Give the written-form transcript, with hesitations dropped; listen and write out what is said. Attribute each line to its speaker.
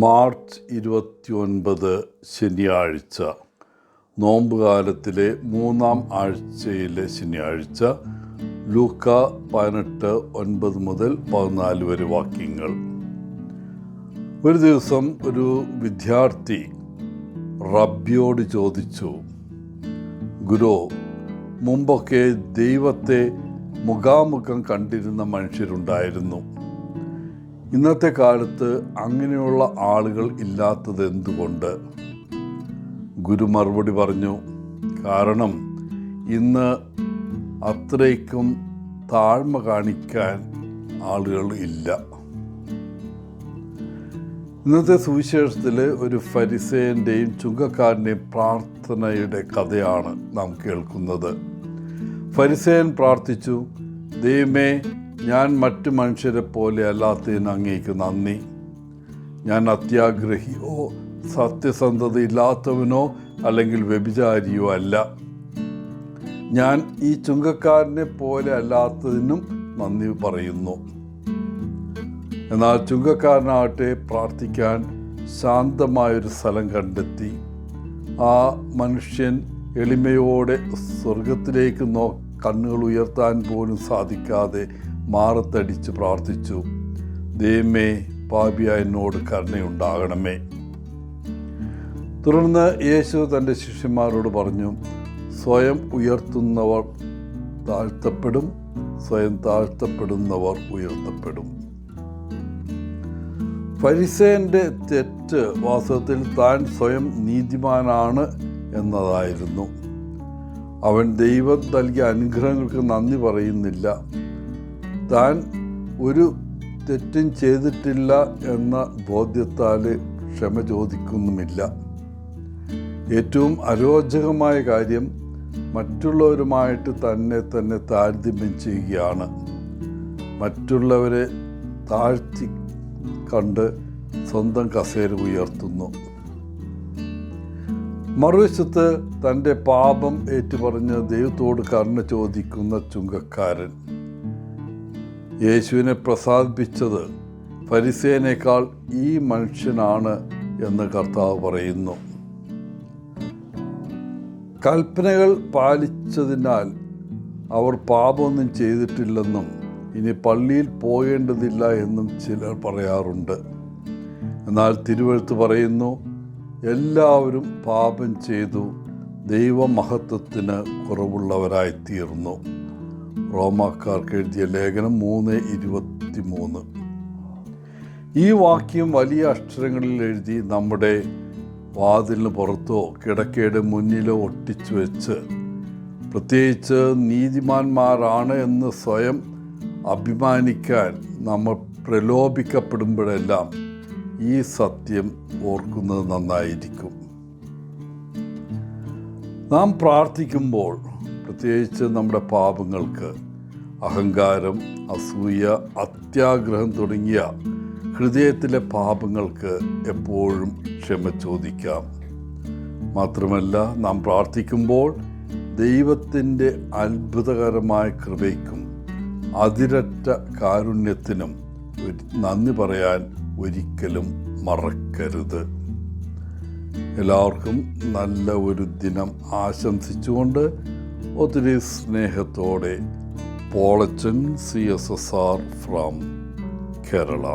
Speaker 1: March 29 ശനിയാഴ്ച, നോമ്പുകാലത്തിലെ 3-ാം ആഴ്ചയിലെ ശനിയാഴ്ച. ലൂക്ക 18:9-14 വരെ വാക്യങ്ങൾ. ഒരു ദിവസം ഒരു വിദ്യാർത്ഥി റബ്ബിയോട് ചോദിച്ചു, ഗുരു, മുമ്പൊക്കെ ദൈവത്തെ മുഖാമുഖം കണ്ടിരുന്ന മനുഷ്യരുണ്ടായിരുന്നു. ഇന്നത്തെ കാലത്ത് അങ്ങനെയുള്ള ആളുകൾ ഇല്ലാത്തത് എന്തുകൊണ്ട്? ഗുരു മറുപടി പറഞ്ഞു, കാരണം ഇന്ന് അത്രയ്ക്കും താഴ്മ കാണിക്കാൻ ആളുകൾ ഇല്ല. ഇന്നത്തെ സുവിശേഷത്തിൽ ഒരു ഫരിസേയൻ്റെയും ചുങ്കക്കാരൻ്റെയും പ്രാർത്ഥനയുടെ കഥയാണ് നാം കേൾക്കുന്നത്. ഫരിസേയൻ പ്രാർത്ഥിച്ചു, ദൈവമേ, ഞാൻ മറ്റു മനുഷ്യരെ പോലെ അല്ലാത്തതിന് അങ്ങേക്ക് നന്ദി. ഞാൻ അത്യാഗ്രഹിയോ സത്യസന്ധത ഇല്ലാത്തവനോ അല്ലെങ്കിൽ വ്യഭിചാരിയോ അല്ല. ഞാൻ ഈ ചുങ്കക്കാരനെ പോലെ അല്ലാത്തതിനും നന്ദി പറയുന്നു. എന്നാൽ ചുങ്കക്കാരനാകട്ടെ പ്രാർത്ഥിക്കാൻ ശാന്തമായൊരു സ്ഥലം കണ്ടെത്തി. ആ മനുഷ്യൻ എളിമയോടെ സ്വർഗത്തിലേക്ക് കണ്ണുകൾ ഉയർത്താൻ പോലും സാധിക്കാതെ മാറത്തടിച്ച് പ്രാർത്ഥിച്ചു, ദൈവമേ, പാപിയായ എന്നോട് കരുണയുണ്ടാകണമേ. തുടർന്ന് യേശു തൻ്റെ ശിഷ്യന്മാരോട് പറഞ്ഞു, സ്വയം ഉയർത്തുന്നവർ താഴ്ത്തപ്പെടും, സ്വയം താഴ്ത്തപ്പെടുന്നവർ ഉയർത്തപ്പെടും. ഫരിസേയൻ്റെ തെറ്റ് വാസ്തവത്തിൽ താൻ സ്വയം നീതിമാനാണ് എന്നതായിരുന്നു. അവൻ ദൈവം നൽകിയ അനുഗ്രഹങ്ങൾക്ക് നന്ദി പറയുന്നില്ല. താൻ ഒരു തെറ്റും ചെയ്തിട്ടില്ല എന്ന ബോധ്യത്താൽ ക്ഷമ ചോദിക്കുന്നുമില്ല. ഏറ്റവും അരോചകമായ കാര്യം മറ്റുള്ളവരുമായിട്ട് തന്നെ താരതമ്യം ചെയ്യുകയാണ്. മറ്റുള്ളവരെ താഴ്ത്തി കണ്ട് സ്വന്തം കസേര ഉയർത്തുന്നു. മറുവശത്ത് തൻ്റെ പാപം ഏറ്റുപറഞ്ഞ് ദൈവത്തോട് കരുണ ചോദിക്കുന്ന ചുങ്കക്കാരൻ. യേശുവിനെ പ്രസാദിപ്പിച്ചത് ഫരിസേയനേക്കാൾ ഈ മനുഷ്യനാണ് എന്ന് കർത്താവ് പറയുന്നു. കൽപ്പനകൾ പാലിച്ചതിനാൽ അവർ പാപമൊന്നും ചെയ്തിട്ടില്ലെന്നും ഇനി പള്ളിയിൽ പോകേണ്ടതില്ല എന്നും ചിലർ പറയാറുണ്ട്. എന്നാൽ തിരുവെഴുത്ത് പറയുന്നു, എല്ലാവരും പാപം ചെയ്തു ദൈവമഹത്വത്തിന് കുറവുള്ളവരായിത്തീർന്നു. റോമാക്കാർക്ക് എഴുതിയ ലേഖനം 3:23. ഈ വാക്യം വലിയ അക്ഷരങ്ങളിൽ എഴുതി നമ്മുടെ വാതിലിന് പുറത്തോ കിടക്കയുടെ മുന്നിലോ ഒട്ടിച്ചു വെച്ച്, പ്രത്യേകിച്ച് നീതിമാന്മാരാണ് എന്ന് സ്വയം അഭിമാനിക്കാൻ നമ്മൾ പ്രലോഭിക്കപ്പെടുമ്പോഴെല്ലാം ഈ സത്യം ഓർക്കുന്നത് നന്നായിരിക്കും. നാം പ്രാർത്ഥിക്കുമ്പോൾ പ്രത്യേകിച്ച് നമ്മുടെ പാപങ്ങൾക്ക്, അഹങ്കാരം, അസൂയ, അത്യാഗ്രഹം തുടങ്ങിയ ഹൃദയത്തിലെ പാപങ്ങൾക്ക് എപ്പോഴും ക്ഷമ ചോദിക്കാം. മാത്രമല്ല, നാം പ്രാർത്ഥിക്കുമ്പോൾ ദൈവത്തിൻ്റെ അത്ഭുതകരമായ കൃപയ്ക്കും അതിരറ്റ കാരുണ്യത്തിനും നന്ദി പറയാൻ ഒരിക്കലും മറക്കരുത്. എല്ലാവർക്കും നല്ല ഒരു ദിനം ആശംസിച്ചുകൊണ്ട് ഒത്തിരി സ്നേഹത്തോടെ പോളച്ചൻ CSSR ഫ്രം കേരള.